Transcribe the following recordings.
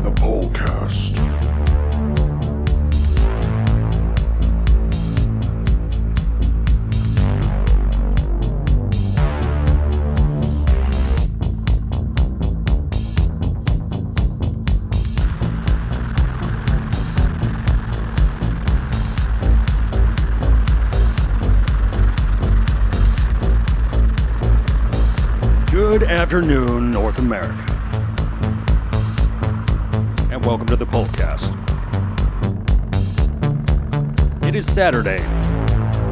The Polecast. Good afternoon, North America, and welcome to the Polecast. It is Saturday,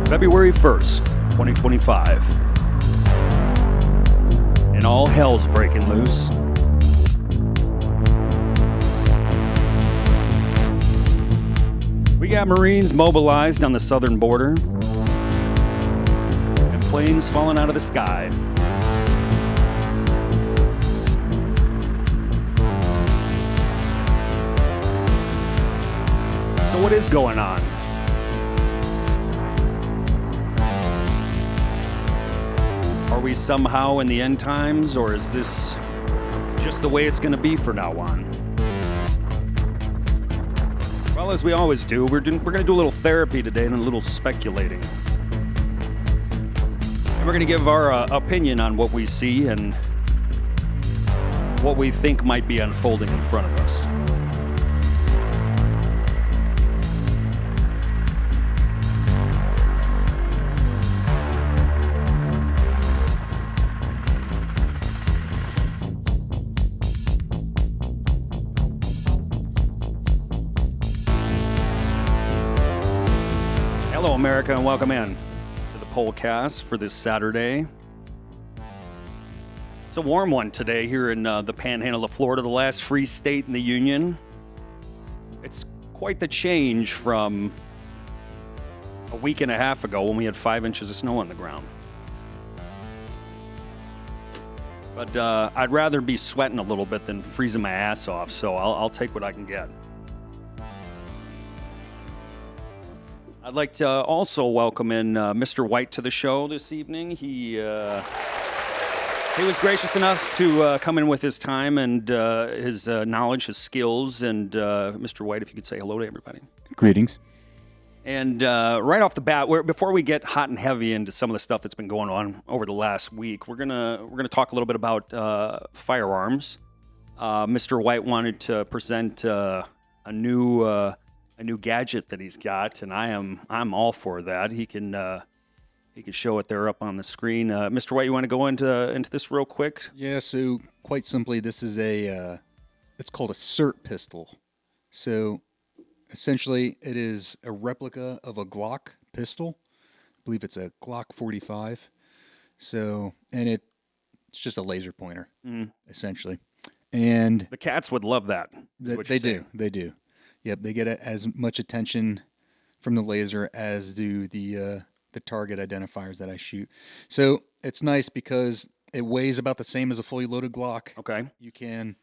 February 1st, 2025, and all hell's breaking loose. We got Marines mobilized on the southern border, and planes falling out of the sky. So what is going on? Are we somehow in the end times, or is this just the way it's going to be from now on? Well, as we always do, we're going to do a little therapy today and a little speculating. And we're going to give our opinion on what we see and what we think might be unfolding in front of us. Hello, America, and welcome in to the Polecast for this Saturday. It's a warm one today here in the Panhandle of Florida, the last free state in the Union. It's quite the change from a week and a half ago when we had 5 inches of snow on the ground. But I'd rather be sweating a little bit than freezing my ass off, so I'll take what I can get. I'd like to also welcome in Mr. White to the show this evening. He was gracious enough to come in with his time and his knowledge, his skills. And Mr. White, if you could say hello to everybody. Greetings. And right off the bat, before we get hot and heavy into some of the stuff that's been going on over the last week, we're gonna talk a little bit about firearms. Mr. White wanted to present a new gadget that he's got, and I'm all for that. He can show it there up on the screen. Mr. White, you want to go into this real quick? Yeah, so quite simply, this is it's called a SIRT pistol. So essentially, it is a replica of a Glock pistol. I believe it's a Glock 45. So, and it's just a laser pointer, essentially. And The cats would love that. they do. Yep, they get as much attention from the laser as do the target identifiers that I shoot. So it's nice because it weighs about the same as a fully loaded Glock. Okay. You can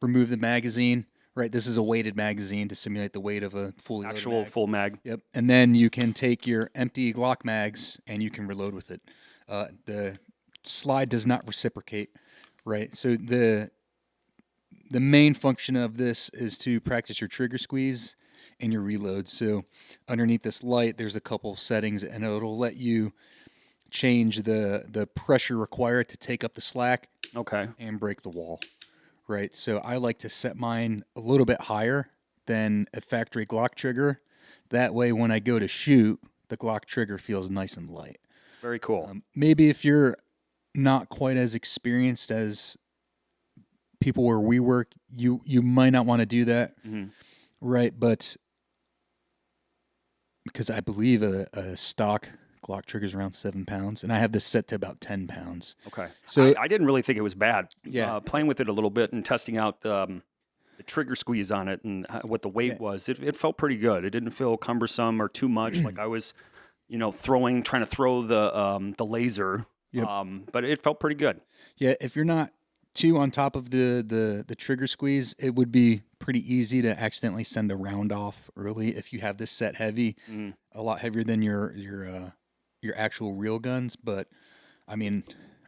remove the magazine, right? This is a weighted magazine to simulate the weight of a fully loaded Actual mag. full mag. Yep, and then you can take your empty Glock mags and you can reload with it. The slide does not reciprocate, right? So the main function of this is to practice your trigger squeeze and your reload. So underneath this light, there's a couple settings, and it'll let you change the pressure required to take up the slack and break the wall, right? So I like to set mine a little bit higher than a factory Glock trigger. That way, when I go to shoot, the Glock trigger feels nice and light. Very cool. Maybe if you're not quite as experienced as people where we work, you might not want to do that, right? But because I believe a stock Glock trigger is around 7 pounds, and I have this set to about 10 pounds. Okay. So I didn't really think it was bad. Yeah. Playing with it a little bit and testing out the trigger squeeze on it and what the weight was, it felt pretty good. It didn't feel cumbersome or too much. Like I was, trying to throw the laser. Yep. But it felt pretty good. Yeah, if you're not too on top of the trigger squeeze, it would be pretty easy to accidentally send a round off early if you have this set heavy, a lot heavier than your actual real guns. But I mean,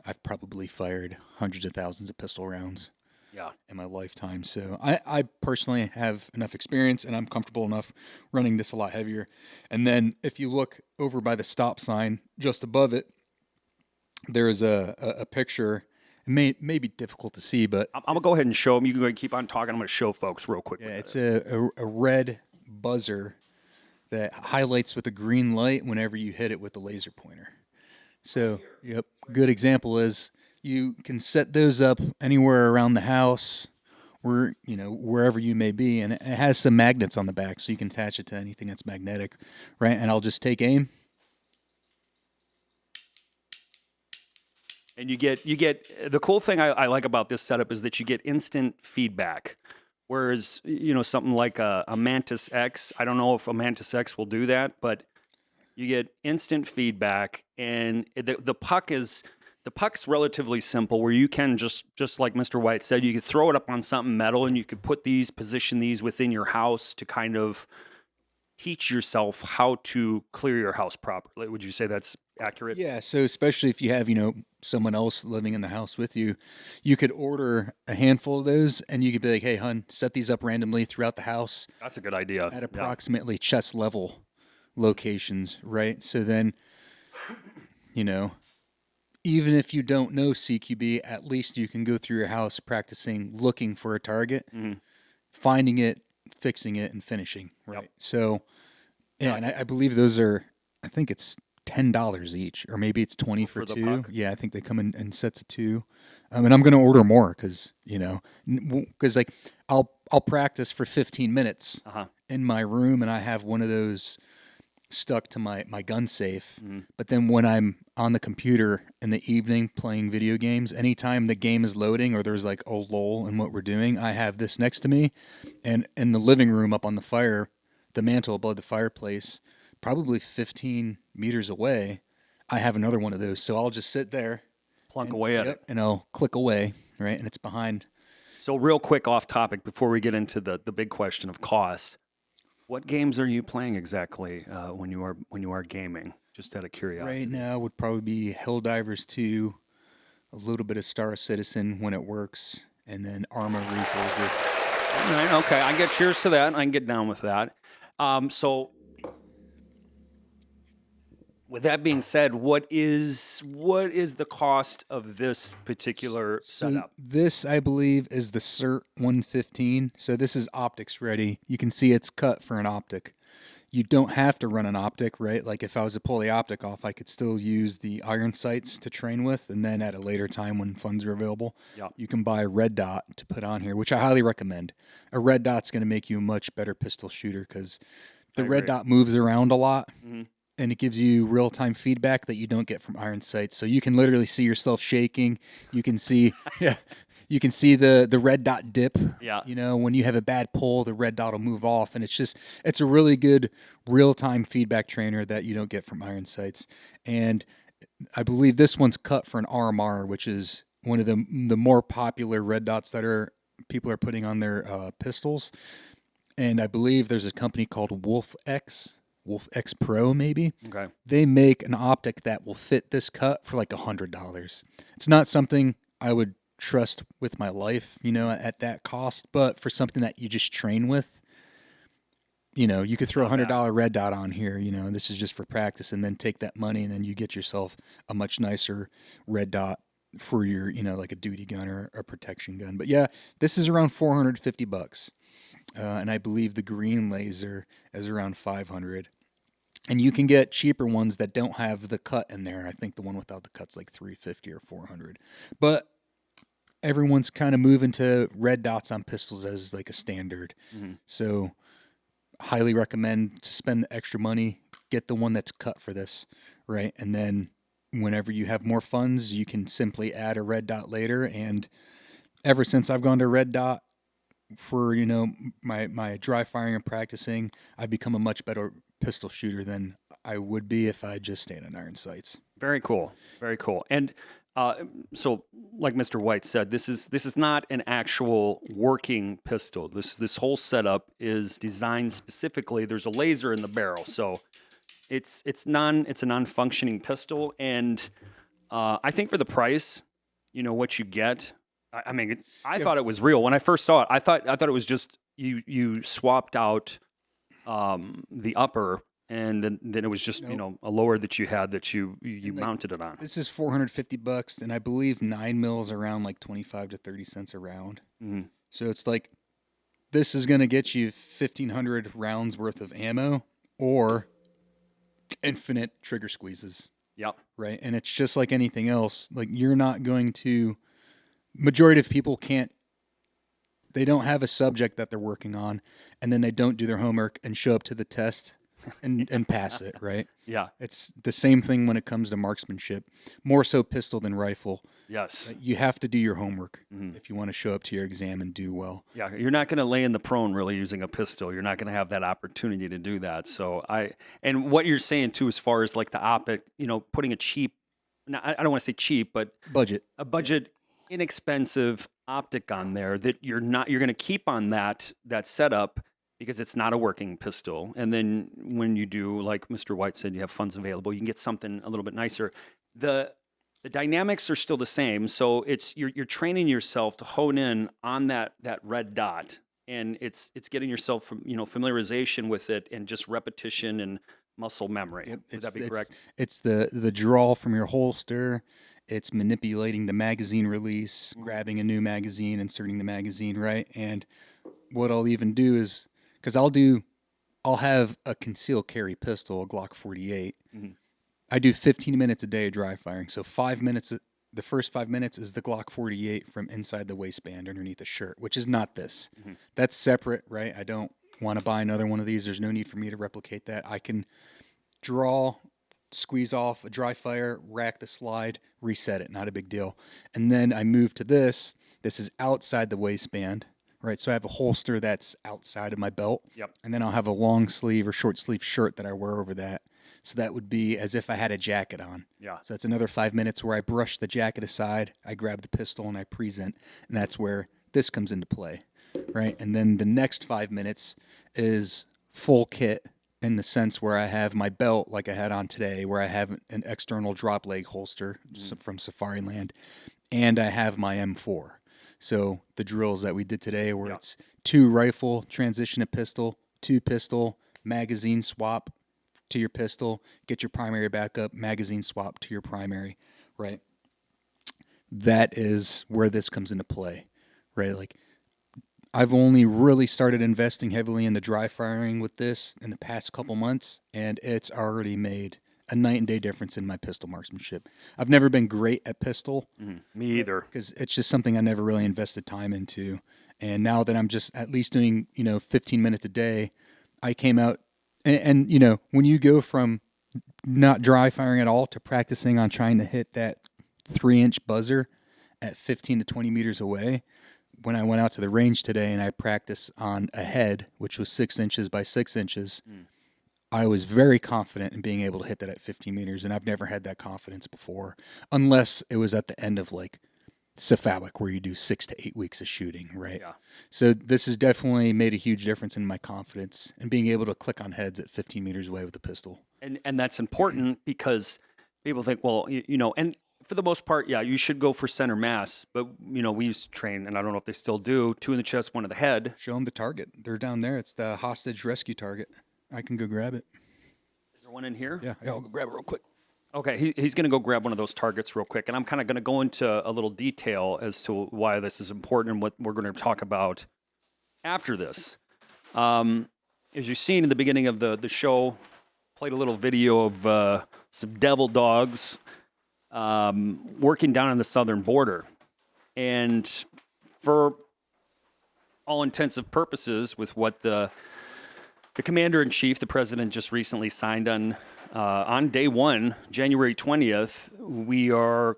I've probably fired hundreds of thousands of pistol rounds. Yeah. in my lifetime. So I personally have enough experience and I'm comfortable enough running this a lot heavier. And then if you look over by the stop sign just above it, there's a picture. It may be difficult to see, but I'm gonna go ahead and show them. You can go ahead and keep on talking. I'm gonna show folks real quick. yeah, What that it's is. a red buzzer that highlights with a green light whenever you hit it with the laser pointer. So, yep, good example is you can set those up anywhere around the house, where wherever you may be, and it has some magnets on the back, so you can attach it to anything that's magnetic, right? And I'll just take aim. And you get the cool thing I like about this setup is that you get instant feedback. Whereas something like a Mantis X, I don't know if a Mantis X will do that, but you get instant feedback, and the puck's relatively simple. Where you can just like Mr. White said, you could throw it up on something metal, and you could position these within your house to kind of teach yourself how to clear your house properly. Would you say that's accurate? Yeah, so especially if you have, someone else living in the house with you, you could order a handful of those and you could be like, hey, hun, set these up randomly throughout the house That's a good idea. at Yeah. approximately chest level locations, right? So then, you know, even if you don't know CQB, at least you can go through your house practicing looking for a target, finding it, fixing it, and finishing, right? Yep. So, yeah, and I believe those are, I think it's $10 each, or maybe it's 20 for For the two. puck? Yeah, I think they come in sets of two. And I'm gonna order more because like I'll practice for 15 minutes Uh-huh. in my room, and I have one of those stuck to my gun safe. But then when I'm on the computer in the evening playing video games, anytime the game is loading or there's like a lull in what we're doing, I have this next to me, and in the living room up on the mantle above the fireplace, probably 15 meters away, I have another one of those. So I'll just sit there, Plunk away at it. and I'll click away, right, and it's behind. So real quick off topic before we get into the big question of cost. What games are you playing exactly when you are gaming? Just out of curiosity. Right now would probably be Helldivers 2, a little bit of Star Citizen when it works, and then Arma Reforger. All right, okay, I get cheers to that. I can get down with that. So, with that being said, what is the cost of this particular So setup? this, I believe, is the CERT 115. So this is optics ready. You can see it's cut for an optic. You don't have to run an optic, right? Like if I was to pull the optic off, I could still use the iron sights to train with, and then at a later time when funds are available, Yep. you can buy a red dot to put on here, which I highly recommend. A red dot's going to make you a much better pistol shooter because the red agree. dot moves around a lot. And it gives you real-time feedback that you don't get from iron sights. So you can literally see yourself shaking. You can see, you can see the red dot dip. Yeah. When you have a bad pull, the red dot will move off, and it's a really good real-time feedback trainer that you don't get from iron sights. And I believe this one's cut for an RMR, which is one of the more popular red dots that people are putting on their pistols. And I believe there's a company called Wolf X Pro, maybe. Okay. They make an optic that will fit this cut for like $100. It's not something I would trust with my life, at that cost, but for something that you just train with, you could throw a $100 red dot on here, this is just for practice, and then take that money and then you get yourself a much nicer red dot for your, like a duty gun or a protection gun. But yeah, this is around $450. And I believe the green laser is around 500. And you can get cheaper ones that don't have the cut in there. I think the one without the cut's like 350 or 400. But everyone's kind of moving to red dots on pistols as like a standard. So highly recommend to spend the extra money, get the one that's cut for this, right? And then whenever you have more funds, you can simply add a red dot later. And ever since I've gone to red dot for, my dry firing and practicing, I've become a much better pistol shooter than I would be if I just stayed on iron sights. Very cool. Very cool. And so, like Mr. White said, this is not an actual working pistol. This whole setup is designed specifically. There's a laser in the barrel, so it's a non-functioning pistol. And I think for the price, what you get, I mean, I thought it was real when I first saw it. I thought it was just you swapped out the upper, and then it was just a lower that you had that you And like mounted it on. this is $450, and I believe 9 mils around like 25 to 30 cents a round. Mhm. So it's like this is going to get you 1,500 rounds worth of ammo or infinite trigger squeezes, Yep. right? And it's just like anything else. Like you're not going to. Majority of people can't. They don't have a subject that they're working on, and then they don't do their homework and show up to the test and pass it, right? Yeah. It's the same thing when it comes to marksmanship, more so pistol than rifle. Yes. You have to do your homework if you want to show up to your exam and do well. Yeah, you're not going to lay in the prone really using a pistol. You're not going to have that opportunity to do that. So and what you're saying too, as far as like the optic, putting a cheap, I don't want to say cheap, but Budget. a budget, inexpensive optic on there that you're going to keep on that setup because it's not a working pistol. And then when you do, like Mr. White said, you have funds available, you can get something a little bit nicer. The dynamics are still the same, so it's you're training yourself to hone in on that red dot, and it's getting yourself from familiarization with it and just repetition and muscle memory. Yep. Would that be correct? It's the draw from your holster. It's manipulating the magazine release, grabbing a new magazine, inserting the magazine, right? And what I'll even do is, because I'll have a concealed carry pistol, a Glock 48. I do 15 minutes a day of dry firing. So 5 minutes, the first 5 minutes is the Glock 48 from inside the waistband underneath the shirt, which is not this. That's separate, right? I don't want to buy another one of these. There's no need for me to replicate that. I can draw, squeeze off a dry fire, rack the slide, reset it. Not a big deal. And then I move to this. This is outside the waistband, right? So I have a holster that's outside of my belt. Yep. And then I'll have a long sleeve or short sleeve shirt that I wear over that. So that would be as if I had a jacket on. Yeah. So that's another 5 minutes where I brush the jacket aside, I grab the pistol, and I present. And that's where this comes into play, right? And then the next 5 minutes is full kit in the sense where I have my belt like I had on today, where I have an external drop leg holster from Safari Land, and I have my M4. So the drills that we did today where it's 2 rifle, transition to pistol, 2 pistol, magazine swap to your pistol, get your primary back up, magazine swap to your primary, right? That is where this comes into play, right? Like I've only really started investing heavily in the dry firing with this in the past couple months, and it's already made a night and day difference in my pistol marksmanship. I've never been great at pistol. Me either. Because it's just something I never really invested time into. And now that I'm just at least doing, 15 minutes a day, I came out and when you go from not dry firing at all to practicing on trying to hit that 3-inch buzzer at 15 to 20 meters away, when I went out to the range today and I practiced on a head, which was 6 inches by 6 inches, I was very confident in being able to hit that at 15 meters, and I've never had that confidence before, unless it was at the end of like Cephalic, where you do 6 to 8 weeks of shooting, right? Yeah. So this has definitely made a huge difference in my confidence and being able to click on heads at 15 meters away with a pistol. And that's important because people think, well, and for the most part, yeah, you should go for center mass. But, we used to train, and I don't know if they still do, 2 in the chest, 1 in the head. Show them the target. They're down there. It's the hostage rescue target. I can go grab it. Is there one in here? Yeah, I'll go grab it real quick. Okay, he's going to go grab one of those targets real quick. And I'm kind of going to go into a little detail as to why this is important and what we're going to talk about after this. As you've seen in the beginning of the show, played a little video of some devil dogs working down on the southern border. And for all intensive purposes, with what the commander-in-chief, the president, just recently signed on day one, January 20th, we are,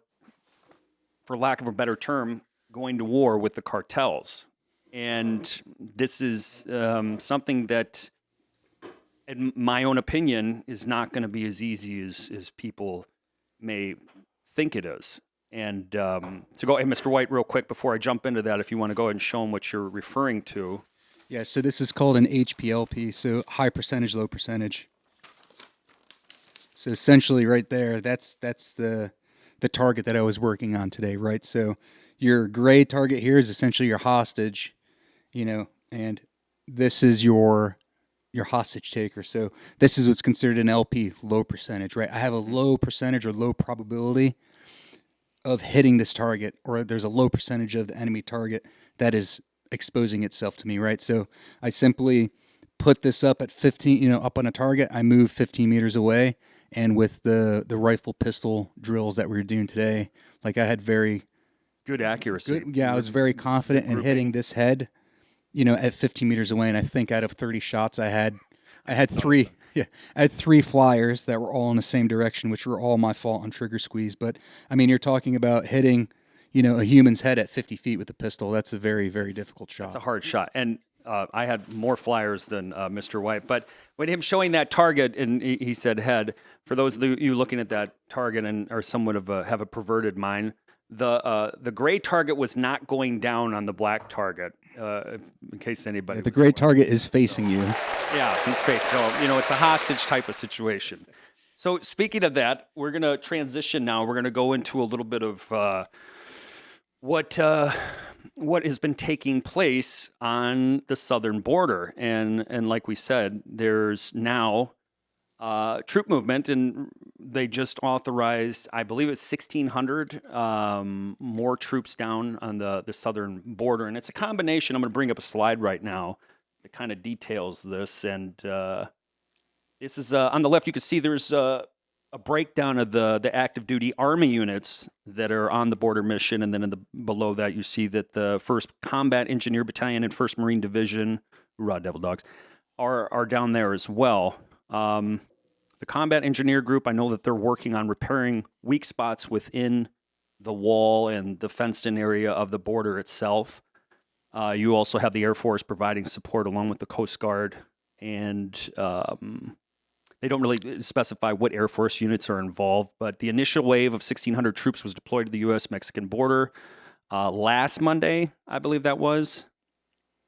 for lack of a better term, going to war with the cartels. And this is something that, in my own opinion, is not going to be as easy as people may think it is. And so go ahead, Mr. White, real quick, before I jump into that, if you want to go ahead and show them what you're referring to. Yeah, so this is called an HPLP, so high percentage, low percentage. So essentially right there, that's the target that I was working on today, right? So your gray target here is essentially your hostage, and this is your hostage taker. So this is what's considered an LP, low percentage, right? I have a low percentage or low probability of hitting this target, or there's a low percentage of the enemy target that is exposing itself to me, right? So I simply put this up at 15, up on a target. I move 15 meters away, and with the rifle pistol drills that we were doing today, like I had very Good accuracy. good. Yeah, I was very confident in hitting this head, at 15 meters away. And I think out of 30 shots, I had three. Yeah, I had three flyers that were all in the same direction, which were all my fault on trigger squeeze. But I mean, you're talking about hitting, a human's head at 50 feet with a pistol. That's a very, very difficult shot. It's a hard shot. And I had more flyers than Mr. White. But when him showing that target, and he said head, for those of you looking at that target and are somewhat of have a perverted mind, the gray target was not going down on the black target. In case anybody, the gray target is facing you. Yeah, he's facing. So it's a hostage type of situation. So speaking of that, we're gonna transition now. We're gonna go into a little bit of what has been taking place on the southern border, and like we said, there's now troop movement, and they just authorized, I believe it's 1,600 more troops down on the southern border, and it's a combination. I'm going to bring up a slide right now that kind of details this, and this is on the left. You can see there's a breakdown of the active duty Army units that are on the border mission, and then below that you see that the 1st Combat Engineer Battalion and 1st Marine Division, hoorah, Devil Dogs, are down there as well. The Combat Engineer Group, I know that they're working on repairing weak spots within the wall and the fenced-in area of the border itself. You also have the Air Force providing support along with the Coast Guard, and they don't really specify what Air Force units are involved, but the initial wave of 1,600 troops was deployed to the U.S.-Mexican border last Monday, I believe that was.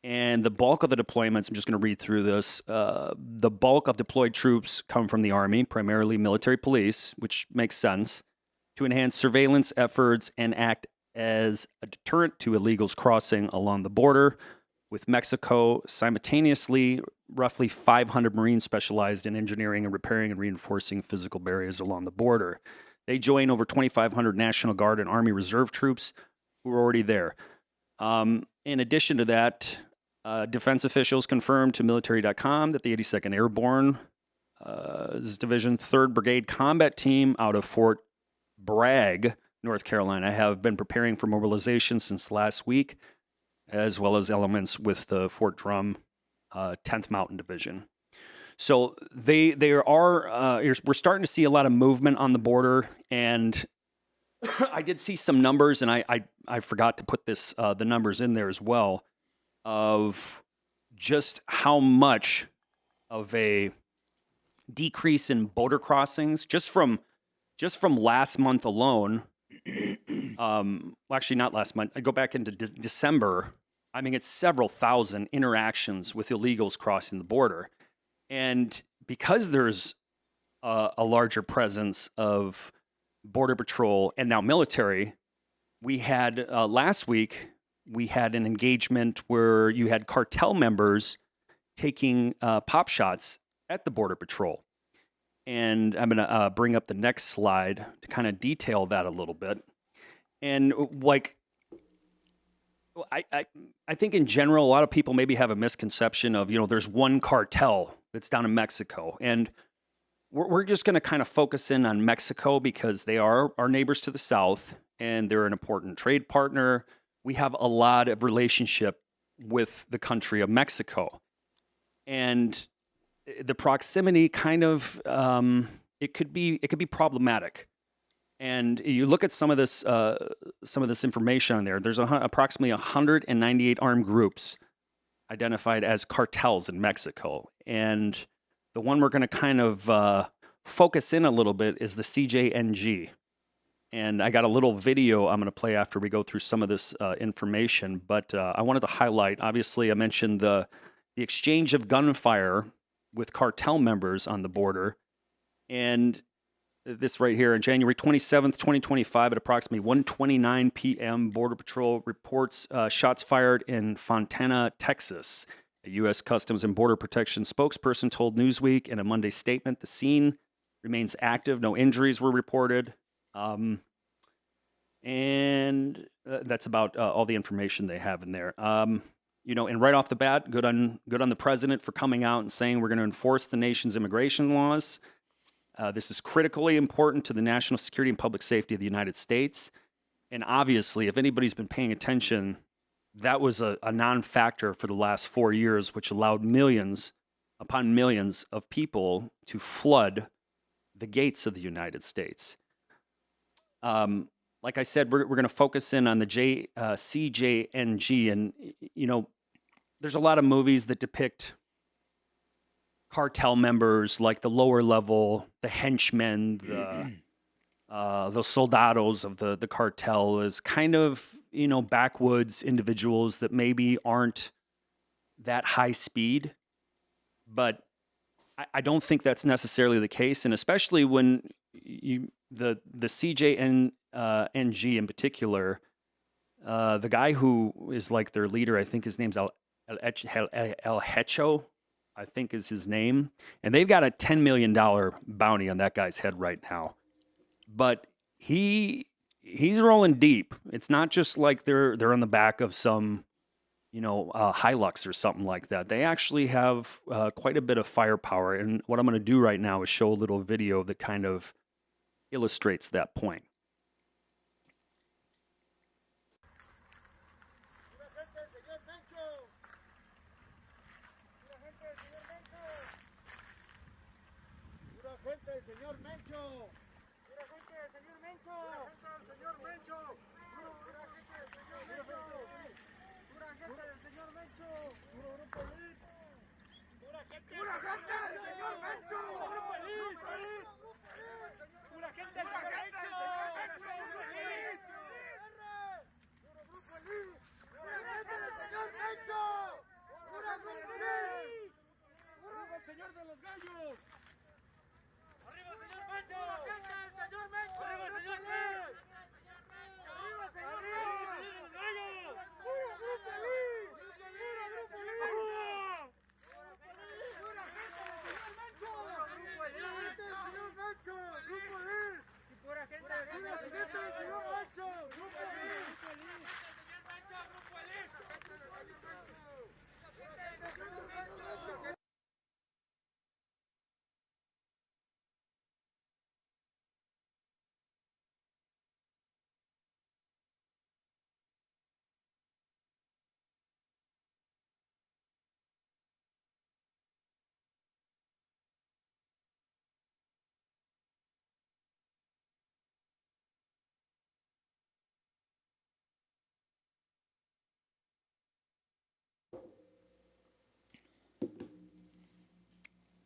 And the bulk of the deployments, I'm just going to read through this. The bulk of deployed troops come from the Army, primarily military police, which makes sense, to enhance surveillance efforts and act as a deterrent to illegals crossing along the border with Mexico. Simultaneously, roughly 500 Marines specialized in engineering and repairing and reinforcing physical barriers along the border. They join over 2,500 National Guard and Army Reserve troops who are already there. In addition to that, defense officials confirmed to military.com that the 82nd Airborne Division 3rd Brigade Combat Team out of Fort Bragg, North Carolina, have been preparing for mobilization since last week, as well as elements with the Fort Drum 10th Mountain Division. So we're starting to see a lot of movement on the border, and I did see some numbers, and I forgot to put the numbers in there as well, of just how much of a decrease in border crossings just from last month alone. Actually, not last month. I go back into December. I mean, it's several thousand interactions with illegals crossing the border, and because there's a larger presence of Border Patrol and now military, we had last week. We had an engagement where you had cartel members taking pop shots at the Border Patrol. And I'm going to bring up the next slide to kind of detail that a little bit. And I think in general, a lot of people maybe have a misconception of, there's one cartel that's down in Mexico. And we're just going to kind of focus in on Mexico because they are our neighbors to the south and they're an important trade partner. We have a lot of relationship with the country of Mexico. And the proximity kind of, it could be problematic. And you look at some of this information on there, there's approximately 198 armed groups identified as cartels in Mexico. And the one we're going to kind of focus in a little bit is the CJNG. And I got a little video I'm going to play after we go through some of this information. But I wanted to highlight, obviously, I mentioned the exchange of gunfire with cartel members on the border. And this right here on January 27th, 2025, at approximately 1:29 p.m., Border Patrol reports shots fired in Fontana, Texas. A U.S. Customs and Border Protection spokesperson told Newsweek in a Monday statement the scene remains active. No injuries were reported. And that's about all the information they have in there. And right off the bat, good on the president for coming out and saying we're going to enforce the nation's immigration laws. This is critically important to the national security and public safety of the United States. And obviously, if anybody's been paying attention, that was a non-factor for the last 4 years, which allowed millions upon millions of people to flood the gates of the United States. Like I said, we're going to focus in on the CJNG. And, there's a lot of movies that depict cartel members, like the lower level, the henchmen, the soldados of the cartel, as kind of, backwoods individuals that maybe aren't that high speed. But I don't think that's necessarily the case. And especially when the CJNG in particular, the guy who is like their leader, I think his name's El Hecho, I think is his name. And they've got a $10 million bounty on that guy's head right now. But he's rolling deep. It's not just like they're on the back of some, Hilux or something like that. They actually have quite a bit of firepower. And what I'm going to do right now is show a little video that kind of illustrates that point.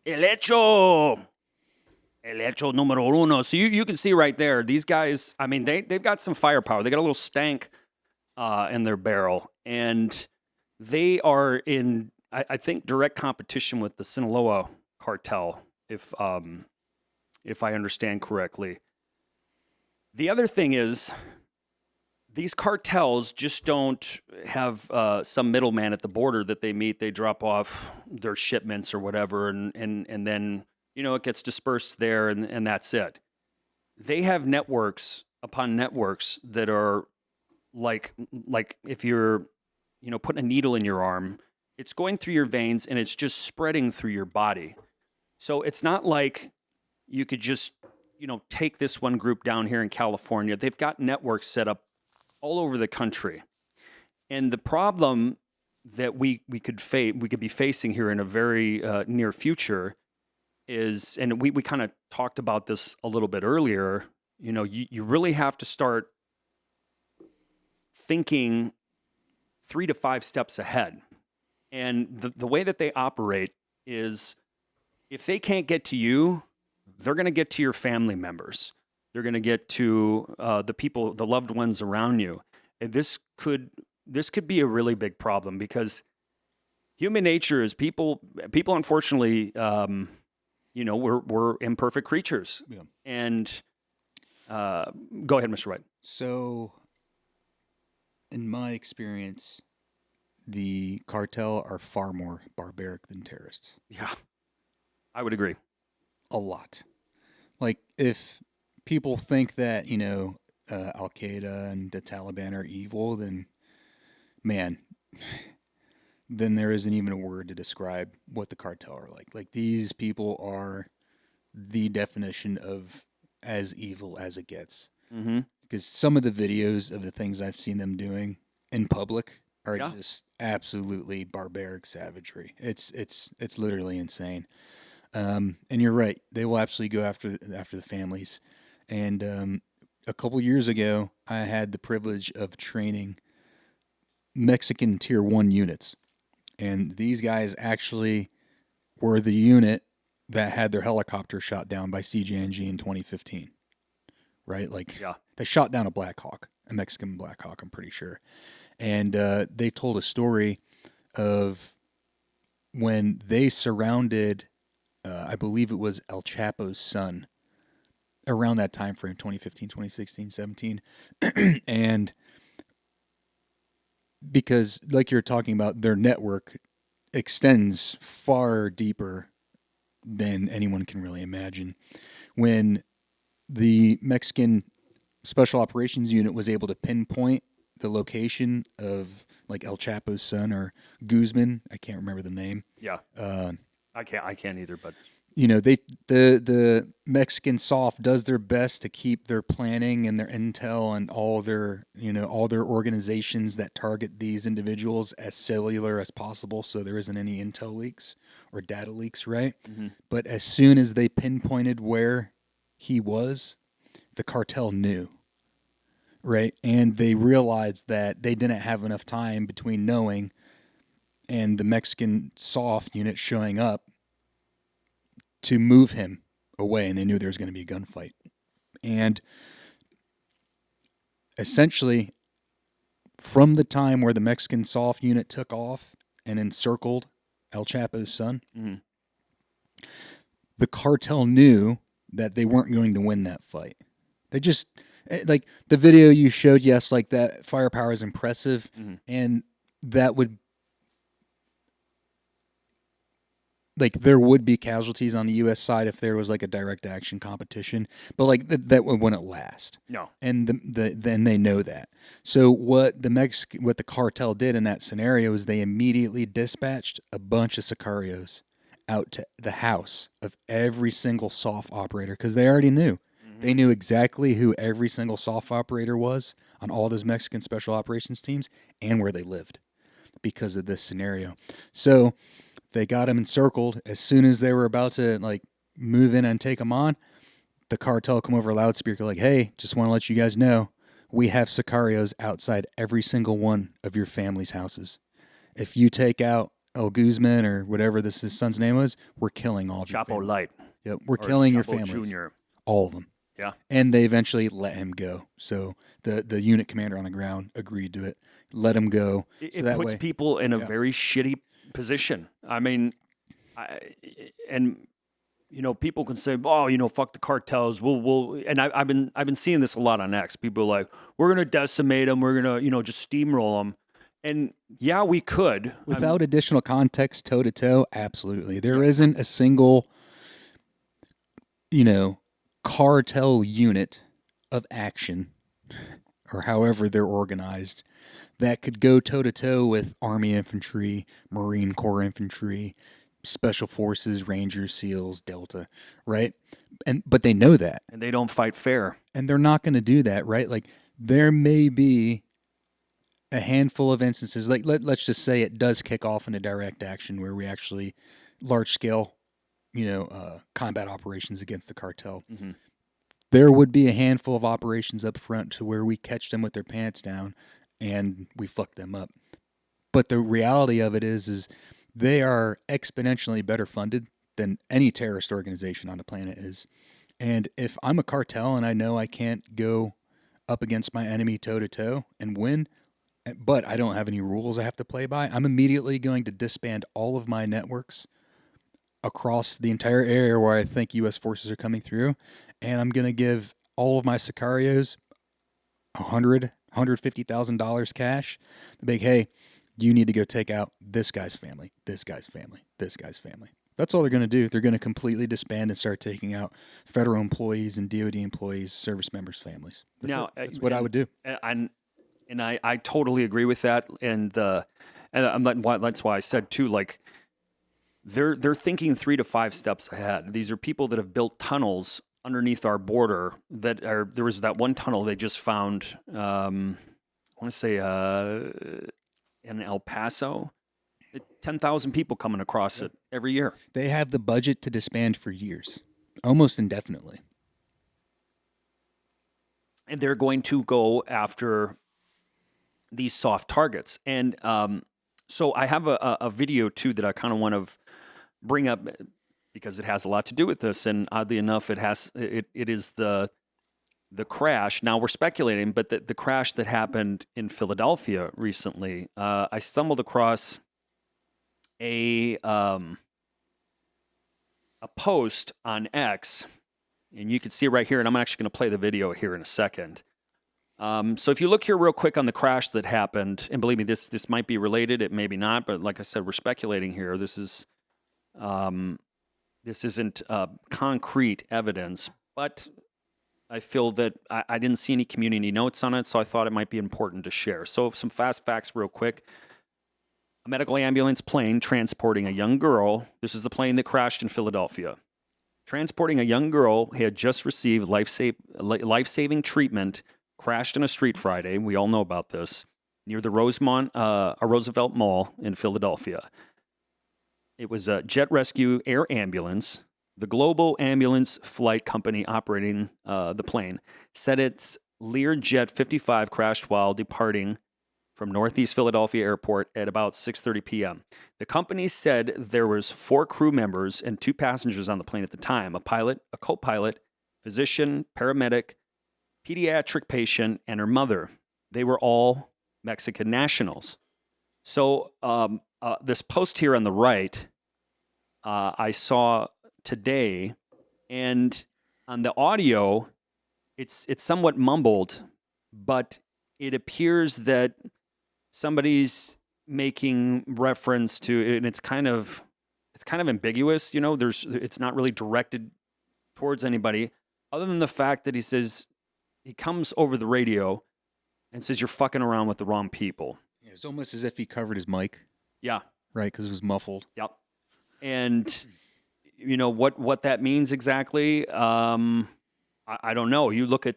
El hecho número uno. So you can see right there, these guys, I mean, they've got some firepower. They got a little stank in their barrel. And they are in, I think, direct competition with the Sinaloa cartel, if I understand correctly. The other thing is, these cartels just don't have some middleman at the border that they meet. They drop off their shipments or whatever, and then it gets dispersed there, and that's it. They have networks upon networks that are like if you're putting a needle in your arm, it's going through your veins and it's just spreading through your body. So it's not like you could just take this one group down here in California. They've got networks set up all over the country. And the problem that we could be facing here in a very near future is, and we kind of talked about this a little bit earlier, you really have to start thinking 3 to 5 steps ahead. And the way that they operate is, if they can't get to you, they're going to get to your family members. They're going to get to the people, the loved ones around you. And this could be a really big problem, because human nature is people unfortunately we're imperfect creatures. Yeah. And go ahead, Mr. White. So, in my experience, the cartel are far more barbaric than terrorists. Yeah, I would agree. A lot. Like, if people think that, Al Qaeda and the Taliban are evil, then, man, then there isn't even a word to describe what the cartel are like. Like, these people are the definition of as evil as it gets. Mm-hmm. Because some of the videos of the things I've seen them doing in public are Yeah. just absolutely barbaric savagery. It's literally insane. And you're right; they will absolutely go after the families. And a couple years ago, I had the privilege of training Mexican Tier 1 units, and these guys actually were the unit that had their helicopter shot down by CJNG in 2015. Right, like Yeah. they shot down a Black Hawk, a Mexican Black Hawk, I'm pretty sure. And they told a story of when they surrounded, I believe it was El Chapo's son, around that time frame, 2015, 2016, 17. And because, like you're talking about, their network extends far deeper than anyone can really imagine. When the Mexican Special Operations Unit was able to pinpoint the location of like El Chapo's son or Guzman, I can't remember the name. Yeah. I can't either, but The Mexican SOF does their best to keep their planning and their intel and all their organizations that target these individuals as cellular as possible, so there isn't any intel leaks or data leaks, right? mm-hmm. But as soon as they pinpointed where he was, the cartel knew, right? And they realized that they didn't have enough time between knowing and the Mexican soft unit showing up to move him away, and they knew there was going to be a gunfight. And essentially, from the time where the Mexican soft unit took off and encircled El Chapo's son, Mm-hmm. the cartel knew that they weren't going to win that fight. They just, like the video you showed, yes, like that firepower is impressive, Mm-hmm. and that would, like, there would be casualties on the U.S. side if there was like a direct action competition, but like that wouldn't last. No. And then they know that. So what the cartel did in that scenario is they immediately dispatched a bunch of sicarios out to the house of every single SOF operator because they already knew. Mm-hmm. They knew exactly who every single SOF operator was on all those Mexican special operations teams and where they lived because of this scenario. So they got him encircled. As soon as they were about to like move in and take him on, the cartel come over a loudspeaker like, "Hey, just want to let you guys know, we have sicarios outside every single one of your family's houses. If you take out El Guzman or whatever his son's name was, we're killing all of your Chapo family. Light. Yep, we're Or killing your Chapo families, Jr. all of them." Yeah. And they eventually let him go. So the unit commander on the ground agreed to it, let him go. It, So it that puts way, people in a Yeah. very shitty position. I mean, people can say, "Oh, fuck the cartels." And I've been seeing this a lot on X. People are like, "We're gonna decimate them. We're gonna, just steamroll them." And yeah, we could. without additional context, toe to toe, absolutely. There Yes. not a single, cartel unit of action, or however they're organized, that could go toe to toe with Army infantry, Marine Corps infantry, Special Forces, Rangers, SEALs, Delta, right? But they know that, And they don't fight fair. and they're not going to do that, right? Like there may be a handful of instances, like let's just say it does kick off in a direct action where we actually large scale, combat operations against the cartel. Mm-hmm. There would be a handful of operations up front to where we catch them with their pants down and we fuck them up. But the reality of it is they are exponentially better funded than any terrorist organization on the planet is. And if I'm a cartel and I know I can't go up against my enemy toe to toe and win, but I don't have any rules I have to play by, I'm immediately going to disband all of my networks across the entire area where I think U.S. forces are coming through, and I'm going to give all of my Sicarios $150,000 cash. The big, hey, you need to go take out this guy's family, this guy's family, this guy's family. That's all they're going to do. They're going to completely disband and start taking out federal employees and DOD employees, service members' families. That's what I would do. And I totally agree with that. That's why I said too, like they're thinking 3 to 5 steps ahead. These are people that have built tunnels underneath our border there was that one tunnel they just found, I want to say in El Paso. 10,000 people coming across it every year. They have the budget to disband for years, almost indefinitely. And they're going to go after these soft targets. And so I have a video, too, that I kind of want to bring up because it has a lot to do with this. And oddly enough, it is the crash. Now, we're speculating, but the crash that happened in Philadelphia recently, I stumbled across a post on X, and you can see it right here, and I'm actually going to play the video here in a second. So if you look here real quick on the crash that happened, and believe me, this might be related, it may be not, but like I said, we're speculating here. This isn't concrete evidence, but I feel that I didn't see any community notes on it, so I thought it might be important to share. So some fast facts real quick. A medical ambulance plane transporting a young girl. This is the plane that crashed in Philadelphia. Transporting a young girl who had just received life-saving treatment, crashed in a street Friday. We all know about this, near the Roosevelt Mall in Philadelphia. It was a Jet Rescue Air Ambulance. The Global Ambulance Flight Company operating the plane said its Learjet 55 crashed while departing from Northeast Philadelphia Airport at about 6:30 p.m. The company said there was 4 crew members and 2 passengers on the plane at the time, a pilot, a co-pilot, physician, paramedic, pediatric patient, and her mother. They were all Mexican nationals. So this post here on the right, I saw today, and on the audio, it's somewhat mumbled, but it appears that somebody's making reference to, and it's kind of ambiguous, it's not really directed towards anybody other than the fact that he comes over the radio and says, "You're fucking around with the wrong people." Yeah, it's almost as if he covered his mic. Yeah. Right, because it was muffled. Yep. And what that means exactly, I don't know. You look at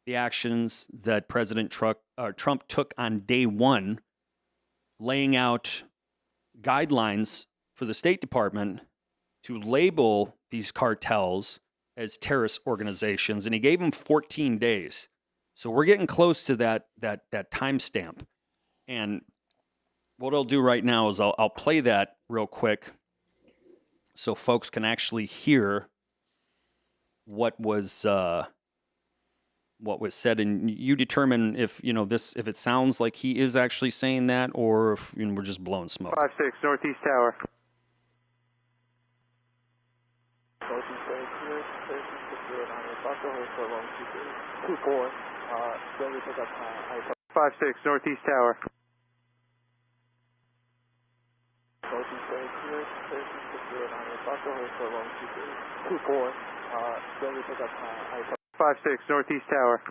the actions that President Trump took on day one, laying out guidelines for the State Department to label these cartels as terrorist organizations, and he gave them 14 days. So we're getting close to that timestamp. And what I'll do right now is I'll play that real quick so folks can actually hear what was said, and you determine if if it sounds like he is actually saying that, or if we're just blowing smoke. 56 Northeast Tower. Five six Northeast Tower. Five six Northeast Tower.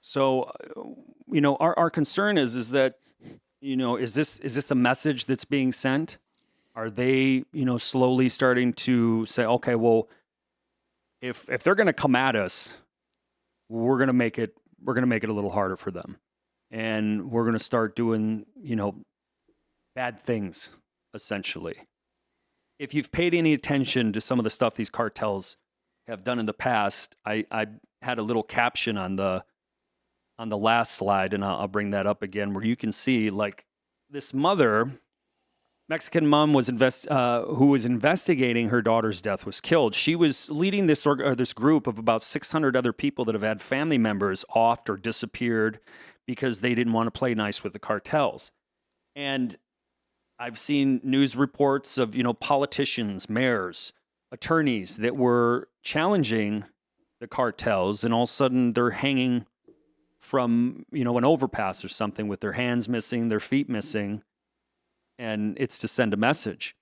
So, our concern is that, is this a message that's being sent? Are they, slowly starting to say, okay, well, if they're going to come at us, we're going to make it a little harder for them, and we're going to start doing, bad things, essentially. If you've paid any attention to some of the stuff these cartels have done in the past, I had a little caption on the last slide, and I'll bring that up again, where you can see, like, this mother Mexican mom was who was investigating her daughter's death was killed. She was leading this group of about 600 other people that have had family members offed or disappeared because they didn't want to play nice with the cartels. And I've seen news reports of, politicians, mayors, attorneys that were challenging the cartels, and all of a sudden they're hanging from, an overpass or something with their hands missing, their feet missing, and it's to send a message.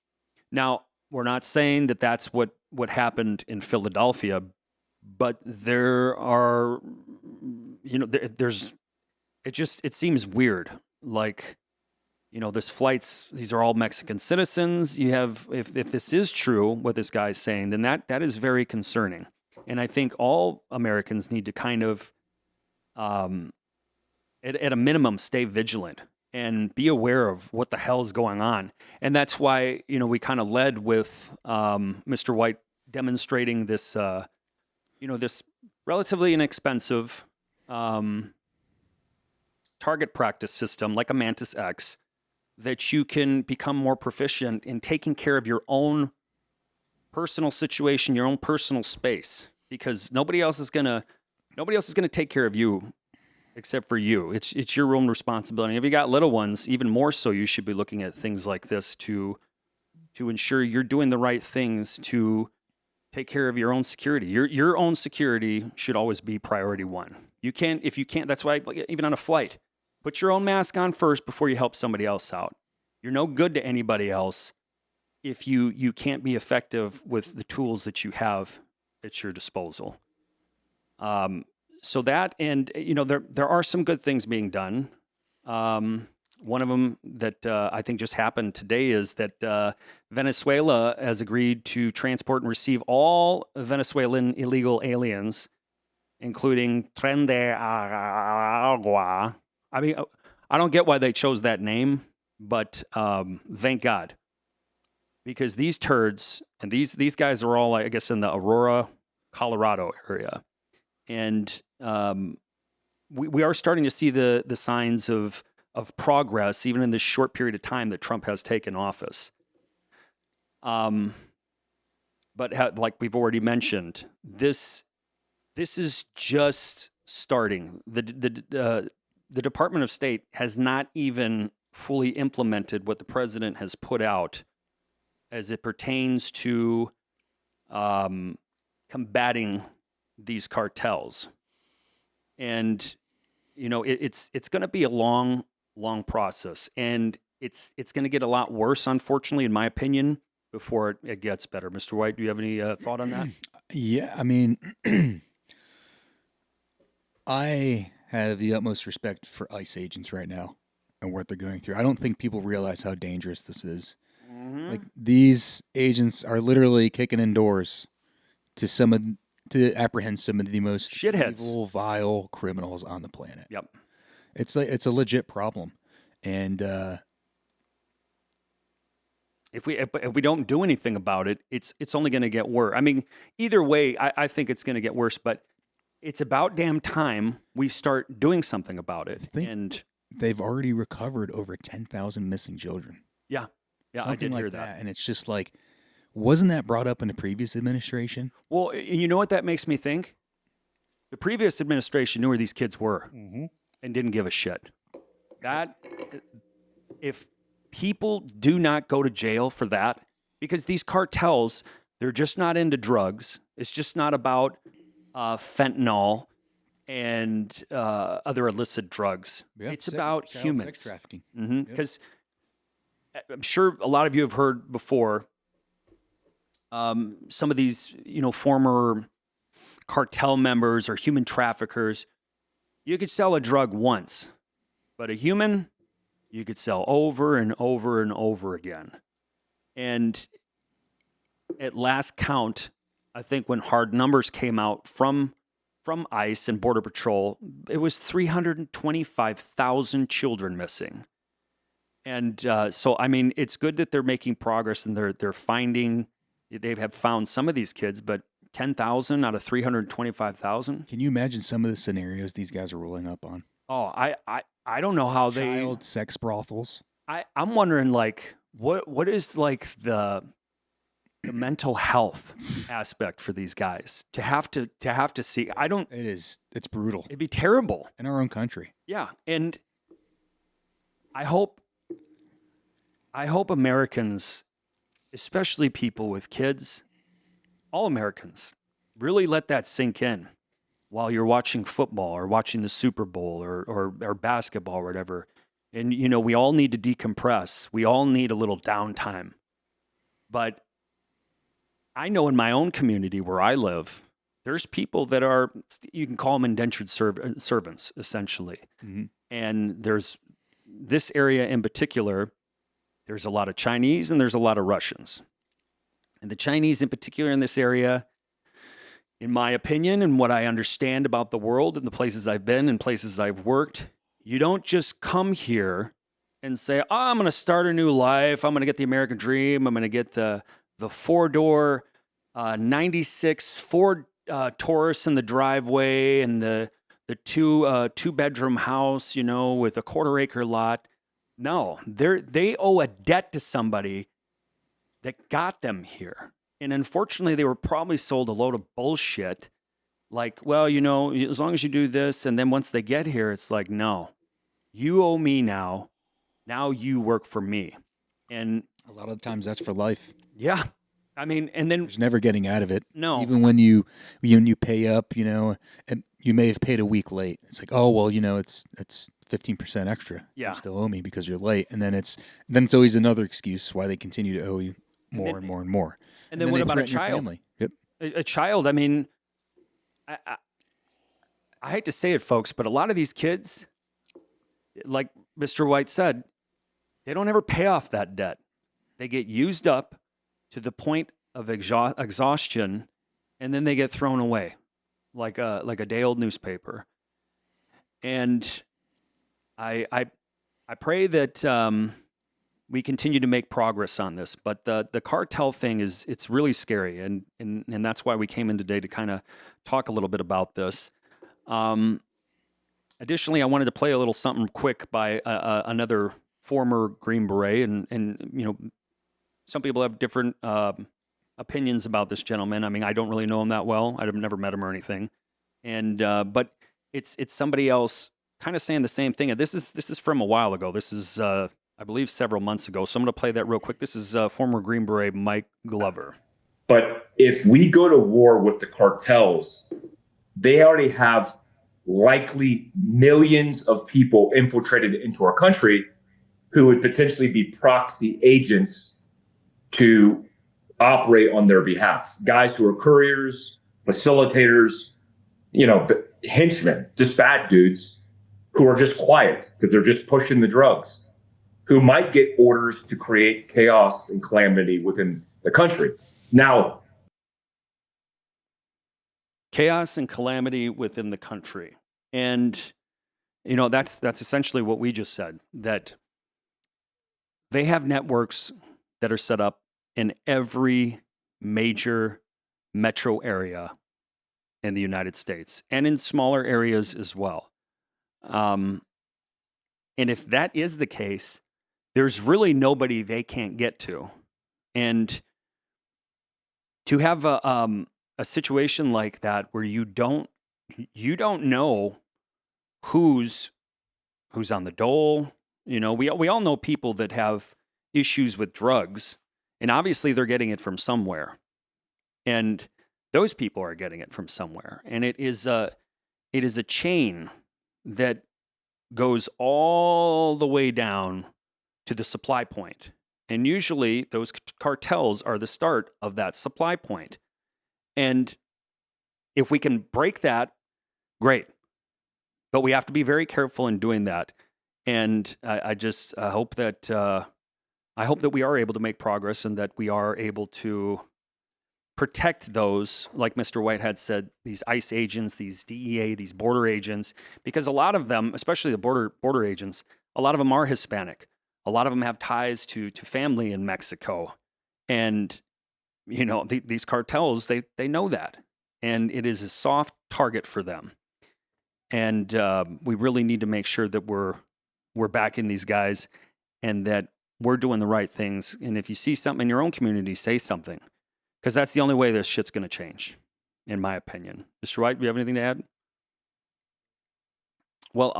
Now, we're not saying that that's what happened in Philadelphia, but there are, there's, it seems weird. Like, this flights, these are all Mexican citizens. You have, if this is true, what this guy's saying, then that is very concerning. And I think all Americans need to kind of, at a minimum, stay vigilant and be aware of what the hell is going on. And that's why, we kind of led with Mr. White demonstrating this, this relatively inexpensive target practice system like a Mantis X that you can become more proficient in taking care of your own personal situation, your own personal space, because nobody else is gonna take care of you except for you. It's your own responsibility. If you got little ones, even more so, you should be looking at things like this to ensure you're doing the right things to take care of your own security. Your own security should always be priority one. If you can't, that's why, even on a flight, put your own mask on first before you help somebody else out. You're no good to anybody else if you can't be effective with the tools that you have at your disposal. So that, and there are some good things being done. One of them that I think just happened today is that Venezuela has agreed to transport and receive all Venezuelan illegal aliens, including Tren de Aragua. I mean, I don't get why they chose that name, but thank God. Because these turds, and these guys are all, I guess, in the Aurora, Colorado area. And we are starting to see the signs of progress, even in this short period of time that Trump has taken office. But like we've already mentioned, this is just starting. The Department of State has not even fully implemented what the president has put out as it pertains to combating these cartels. And it's going to be a long process, and it's going to get a lot worse, unfortunately, in my opinion, before it gets better. Mr. White, do you have any thought on that? Yeah, I mean, I have the utmost respect for ICE agents right now and what they're going through. I don't think people realize how dangerous this is. Mm-hmm. Like, these agents are literally kicking in doors to apprehend some of the most shitheads, evil, vile criminals on the planet. Yep, it's a legit problem, and if we don't do anything about it, it's only going to get worse. I mean, either way, I think it's going to get worse. But it's about damn time we start doing something about it. And they've already recovered over 10,000 missing children. Yeah, something I did like hear that. And it's just like, wasn't that brought up in the previous administration? Well, and you know what that makes me think? The previous administration knew where these kids were and didn't give a shit. That, if people do not go to jail for that, because these cartels, they're just not into drugs. It's just not about fentanyl and other illicit drugs. Yep. It's about humans. Sex trafficking. Because I'm sure a lot of you have heard before some of these, former cartel members or human traffickers. You could sell a drug once, but a human, you could sell over and over and over again. And at last count, I think when hard numbers came out from ICE and Border Patrol, it was 325,000 children missing. And so, I mean, it's good that they're making progress and they're finding. They have found some of these kids, but 10,000 out of 325,000. Can you imagine some of the scenarios these guys are rolling up on? Oh, I don't know how Child sex brothels. I'm wondering, like, what is like the mental health aspect for these guys to have to see? It's brutal It'd be terrible. in our own country. Yeah, and I hope Americans, especially people with kids, all Americans, really let that sink in while you're watching football or watching the Super Bowl or basketball or whatever. And we all need to decompress. We all need a little downtime. But I know in my own community where I live, there's people that are, you can call them indentured servants, essentially. Mhm. And there's this area in particular, there's a lot of Chinese and there's a lot of Russians. And the Chinese in particular in this area, in my opinion, and what I understand about the world and the places I've been and places I've worked, you don't just come here and say, oh, I'm going to start a new life. I'm going to get the American dream. I'm going to get the four-door 96 Ford Taurus in the driveway and the two-bedroom house, with a quarter-acre lot. No, they owe a debt to somebody that got them here. And unfortunately, they were probably sold a load of bullshit. Like, well, as long as you do this, and then once they get here, it's like, no, you owe me now. Now you work for me. And A lot of the times that's for life. yeah, I mean, and then There's never getting out of it. No. Even when you pay up, and you may have paid a week late. It's like, oh well, it's 15% extra. Yeah. You still owe me because you're late, and then it's always another excuse why they continue to owe you more and more and more. And then what they about a threaten your child? family. Yep. A child, I mean, I hate to say it, folks, but a lot of these kids, like Mr. White said, they don't ever pay off that debt. They get used up to the point of exhaustion, and then they get thrown away like a day-old newspaper. And I pray that we continue to make progress on this. But the cartel thing it's really scary, and that's why we came in today to kind of talk a little bit about this. Additionally, I wanted to play a little something quick by another former Green Beret, and some people have different opinions about this gentleman. I mean, I don't really know him that well. I've never met him or anything, and but it's somebody else kind of saying the same thing. And this is from a while ago. This is I believe several months ago. So I'm going to play that real quick. This is former Green Beret Mike Glover. But if we go to war with the cartels, they already have likely millions of people infiltrated into our country who would potentially be proxy agents to operate on their behalf. Guys who are couriers, facilitators, henchmen, just fat dudes who are just quiet because they're just pushing the drugs, who might get orders to create chaos and calamity within the country. Now, Chaos and calamity within the country. And that's essentially what we just said, that they have networks that are set up in every major metro area in the United States and in smaller areas as well. And if that is the case, there's really nobody they can't get to. And to have a situation like that where you don't know who's on the dole. We all know people that have issues with drugs, and obviously they're getting it from somewhere. And those people are getting it from somewhere. And it is a chain that goes all the way down to the supply point. And usually those cartels are the start of that supply point. And if we can break that, great. But we have to be very careful in doing that. And I hope that we are able to make progress and that we are able to protect those, like Mr. Whitehead said, these ICE agents, these DEA, these border agents, because a lot of them, especially the border agents, a lot of them are Hispanic. A lot of them have ties to family in Mexico. And, these cartels, they know that. And it is a soft target for them. And we really need to make sure that we're backing these guys, and that we're doing the right things. And if you see something in your own community, say something, because that's the only way this shit's going to change, in my opinion. Mr. White, do you have anything to add? Well,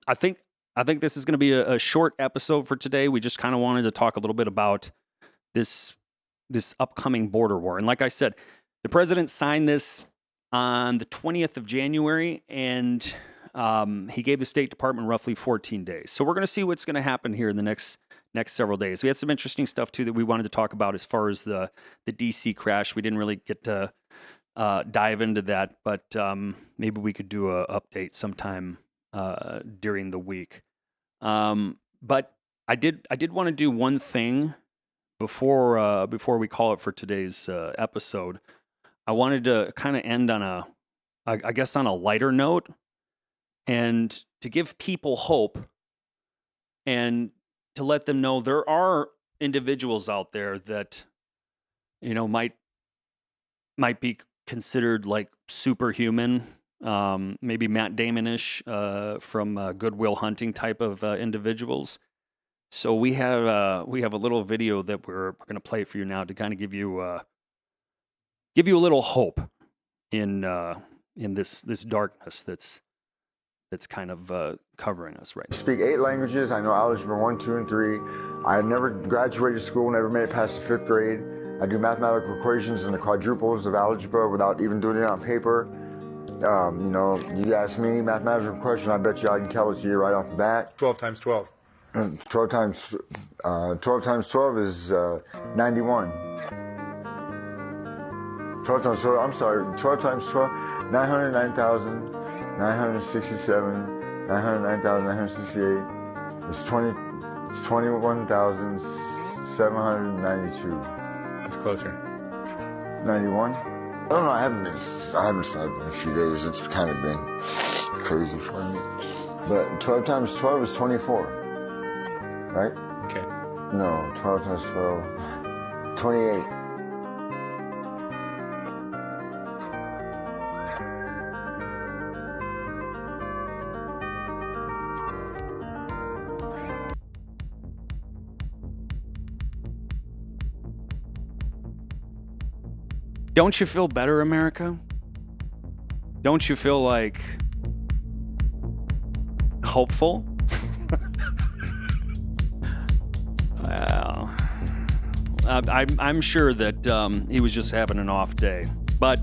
I think this is going to be a short episode for today. We just kind of wanted to talk a little bit about this upcoming border war. And like I said, the president signed this on the 20th of January, and he gave the State Department roughly 14 days. So we're going to see what's going to happen here in the next several days. We had some interesting stuff too that we wanted to talk about as far as the DC crash. We didn't really get to dive into that, but maybe we could do a update sometime during the week. But I did want to do one thing before we call it for today's episode. I wanted to kind of end on I guess on a lighter note, and to give people hope and to let them know there are individuals out there that, you know, might be considered like superhuman, maybe Matt Damon-ish from Good Will Hunting type of individuals. So we have a little video that we're going to play for you now to kind of give you a little hope in this darkness that's kind of covering us right now. I speak 8 languages. I know algebra 1, 2, and 3. I never graduated school, never made it past the 5th grade. I do mathematical equations and the quadruples of algebra without even doing it on paper. You know, you ask me mathematical question, I bet you I can tell it to you right off the bat. 12 times 12. 12 times 12 is 91. 12 times 12, I'm sorry, 12 times 12, 909,967, 909,968. It's 21,792. It's closer. 91? I don't know, I haven't slept in a few days. It's kind of been crazy for me. But 12 times 12 is 24, right? Okay. No, 12 times 12, 28. Don't you feel better, America? Don't you feel like hopeful? Well, I'm sure that he was just having an off day. But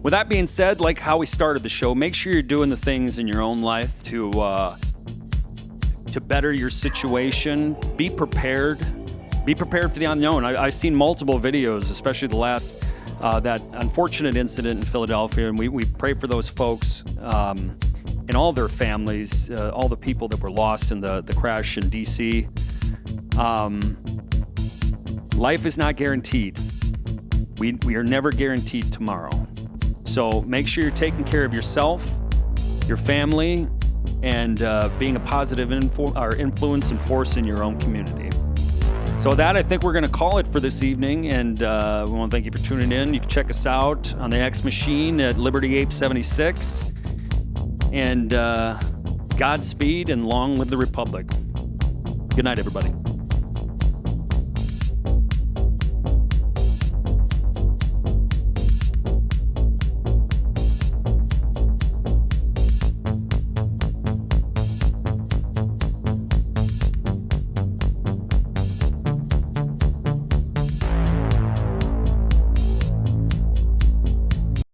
with that being said, like how we started the show, make sure you're doing the things in your own life to better your situation. Be prepared. Be prepared for the unknown. I've seen multiple videos, especially the last, that unfortunate incident in Philadelphia, and we pray for those folks and all their families, all the people that were lost in the crash in D.C. Life is not guaranteed. We are never guaranteed tomorrow. So make sure you're taking care of yourself, your family, and being a positive influence and force in your own community. So with that, I think we're going to call it for this evening, and we want to thank you for tuning in. You can check us out on the X Machine at Liberty Ape 76. And Godspeed and long live the Republic. Good night, everybody.